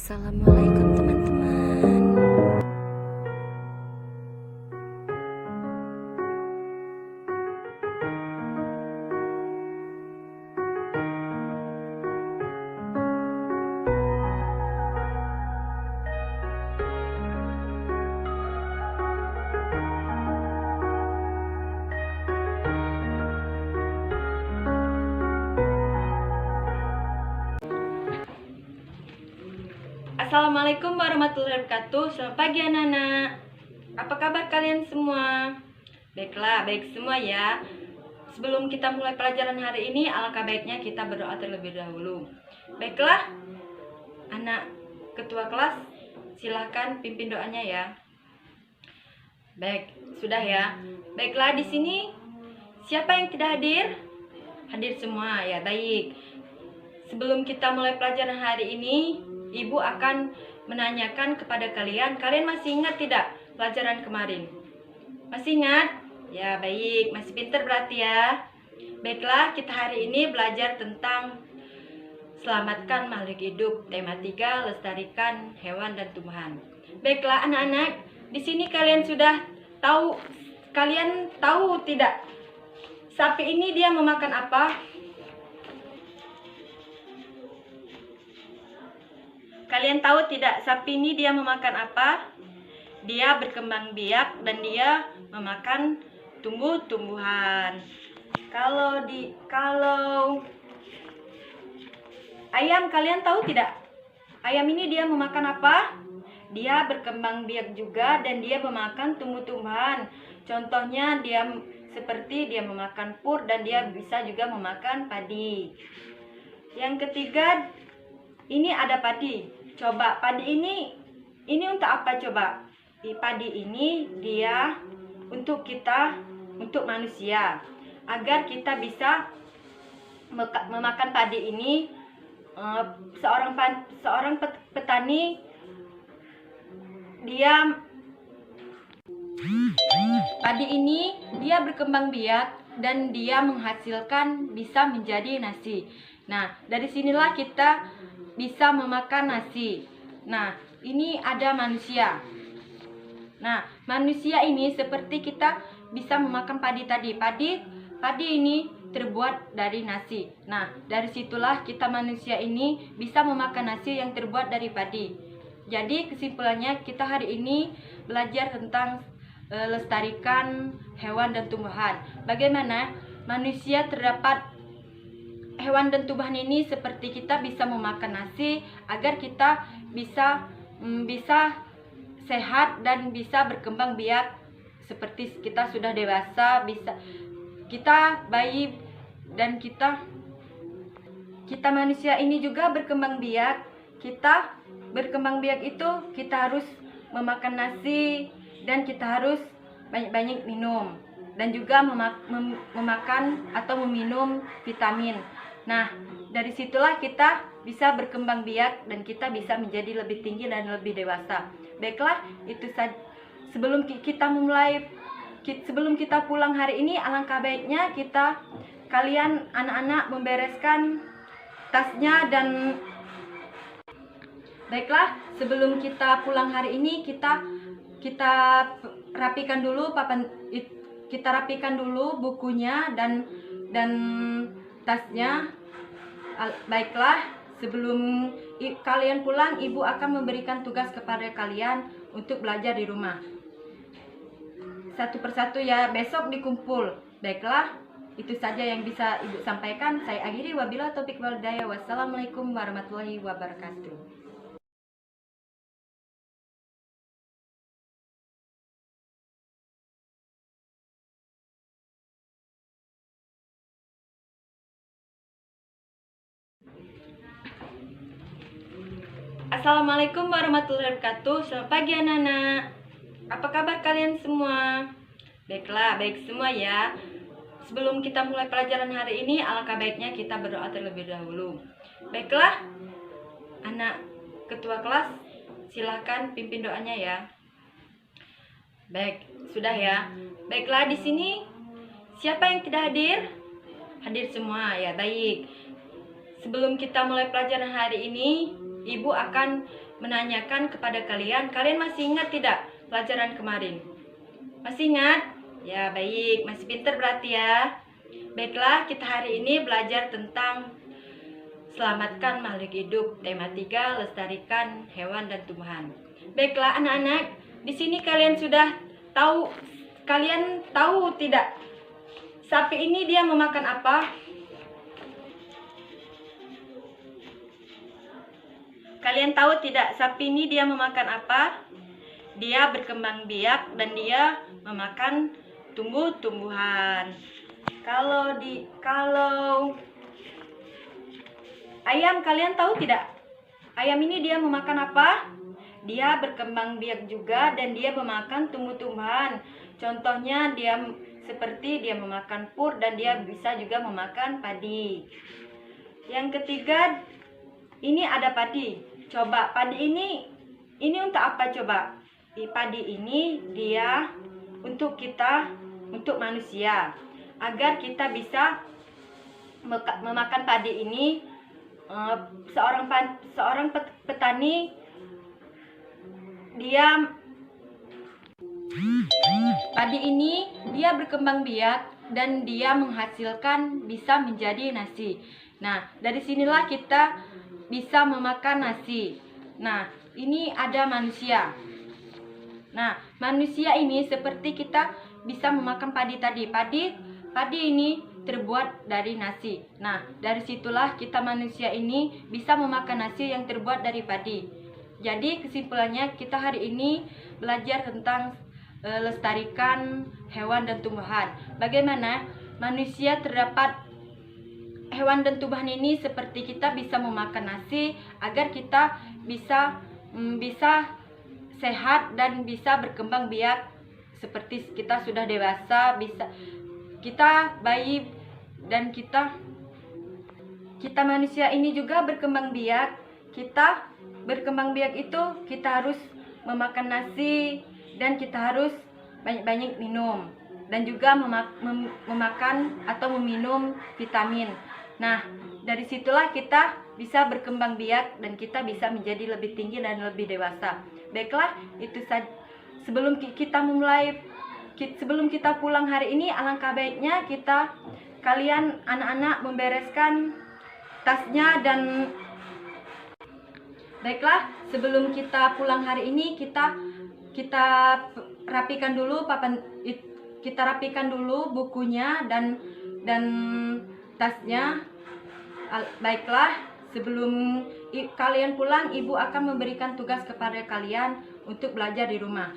Assalamualaikum teman-teman. Assalamualaikum warahmatullahi wabarakatuh. Selamat pagi anak-anak. Apa kabar kalian semua? Baiklah, baik semua ya. Sebelum kita mulai pelajaran hari ini, alangkah baiknya kita berdoa terlebih dahulu. Baiklah, anak ketua kelas, silahkan pimpin doanya ya. Baik, sudah ya. Baiklah, di sini siapa yang tidak hadir? Hadir semua ya, baik. Sebelum kita mulai pelajaran hari ini, Ibu akan menanyakan kepada kalian masih ingat tidak pelajaran kemarin? Masih ingat? Ya, baik, masih pintar berarti ya. Baiklah, kita hari ini belajar tentang selamatkan makhluk hidup, tema 3, lestarikan hewan dan tumbuhan. Baiklah anak-anak, di sini kalian tahu tidak? Sapi ini dia memakan apa? Kalian tahu tidak sapi ini dia memakan apa? Dia berkembang biak dan dia memakan tumbuh-tumbuhan. Kalau ayam, kalian tahu tidak? Ayam ini dia memakan apa? Dia berkembang biak juga dan dia memakan tumbuh-tumbuhan. Contohnya dia memakan pur dan dia bisa juga memakan padi. Yang ketiga, ini ada padi. Coba padi ini untuk apa coba? Padi ini dia untuk manusia, agar kita bisa memakan padi ini. Seorang petani padi ini dia berkembang biak dan dia menghasilkan bisa menjadi nasi. Nah, dari sinilah kita bisa memakan nasi. Nah, ini ada manusia. Nah, manusia ini seperti kita bisa memakan padi tadi. Padi ini terbuat dari nasi. Nah, dari situlah kita manusia ini bisa memakan nasi yang terbuat dari padi. Jadi kesimpulannya kita hari ini belajar tentang lestarikan hewan dan tumbuhan. Bagaimana manusia terdapat hewan dan tumbuhan ini seperti kita bisa memakan nasi agar kita bisa sehat dan bisa berkembang biak seperti kita sudah dewasa, bisa kita bayi dan kita manusia ini juga berkembang biak. Kita berkembang biak itu kita harus memakan nasi dan kita harus banyak-banyak minum dan juga memakan atau meminum vitamin. Nah, dari situlah kita bisa berkembang biak dan kita bisa menjadi lebih tinggi dan lebih dewasa. Baiklah, itu saja. Sebelum kita pulang hari ini, alangkah baiknya kalian anak-anak membereskan tasnya dan baiklah, sebelum kita pulang hari ini kita rapikan dulu bukunya dan tasnya. Baiklah, sebelum kalian pulang, Ibu akan memberikan tugas kepada kalian untuk belajar di rumah. Satu persatu ya, besok dikumpul. Baiklah, itu saja yang bisa Ibu sampaikan. Saya akhiri, wabillahi taufiq wal hidayah. Wassalamualaikum warahmatullahi wabarakatuh. Assalamualaikum warahmatullahi wabarakatuh. Selamat pagi anak-anak. Apa kabar kalian semua? Baiklah, baik semua ya. Sebelum kita mulai pelajaran hari ini, alangkah baiknya kita berdoa terlebih dahulu. Baiklah, anak ketua kelas, silahkan pimpin doanya ya. Baik, sudah ya. Baiklah, di sini siapa yang tidak hadir? Hadir semua ya, baik. Sebelum kita mulai pelajaran hari ini, Ibu akan menanyakan kepada kalian, kalian masih ingat tidak pelajaran kemarin? Masih ingat? Ya, baik, masih pintar berarti ya. Baiklah, kita hari ini belajar tentang selamatkan makhluk hidup. Tema 3, lestarikan hewan dan tumbuhan. Baiklah anak-anak, di sini kalian tahu tidak? Sapi ini dia memakan apa? Kalian tahu tidak sapi ini dia memakan apa? Dia berkembang biak dan dia memakan tumbuh-tumbuhan. Kalau ayam, kalian tahu tidak? Ayam ini dia memakan apa? Dia berkembang biak juga dan dia memakan tumbuh-tumbuhan. Contohnya seperti dia memakan pur dan dia bisa juga memakan padi. Yang ketiga, ini ada padi. Coba padi ini untuk apa coba? Padi ini dia untuk manusia, agar kita bisa memakan padi ini. Seorang petani padi ini dia berkembang biak dan dia menghasilkan bisa menjadi nasi. Nah, dari sinilah kita bisa memakan nasi. Nah, ini ada manusia. Nah, manusia ini seperti kita bisa memakan padi tadi. Padi ini terbuat dari nasi. Nah, dari situlah kita manusia ini bisa memakan nasi yang terbuat dari padi. Jadi kesimpulannya kita hari ini belajar tentang lestarikan hewan dan tumbuhan. Bagaimana manusia terdapat hewan dan tumbuhan ini seperti kita bisa memakan nasi agar kita bisa sehat dan bisa berkembang biak seperti kita sudah dewasa, bisa kita bayi dan kita manusia ini juga berkembang biak. Kita berkembang biak itu kita harus memakan nasi dan kita harus banyak-banyak minum dan juga memakan atau meminum vitamin. Nah, dari situlah kita bisa berkembang biak dan kita bisa menjadi lebih tinggi dan lebih dewasa. Baiklah, itu saja. Sebelum kita pulang hari ini, alangkah baiknya kalian anak-anak membereskan tasnya dan baiklah, sebelum kita pulang hari ini kita rapikan dulu bukunya dan tasnya. Baiklah, sebelum kalian pulang, ibu akan memberikan tugas kepada kalian untuk belajar di rumah.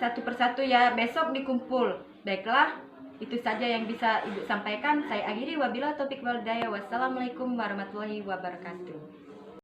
Satu persatu ya, besok dikumpul. Baiklah, itu saja yang bisa ibu sampaikan. Saya akhiri, wabillahi taufiq wal hidayah. Wassalamualaikum warahmatullahi wabarakatuh.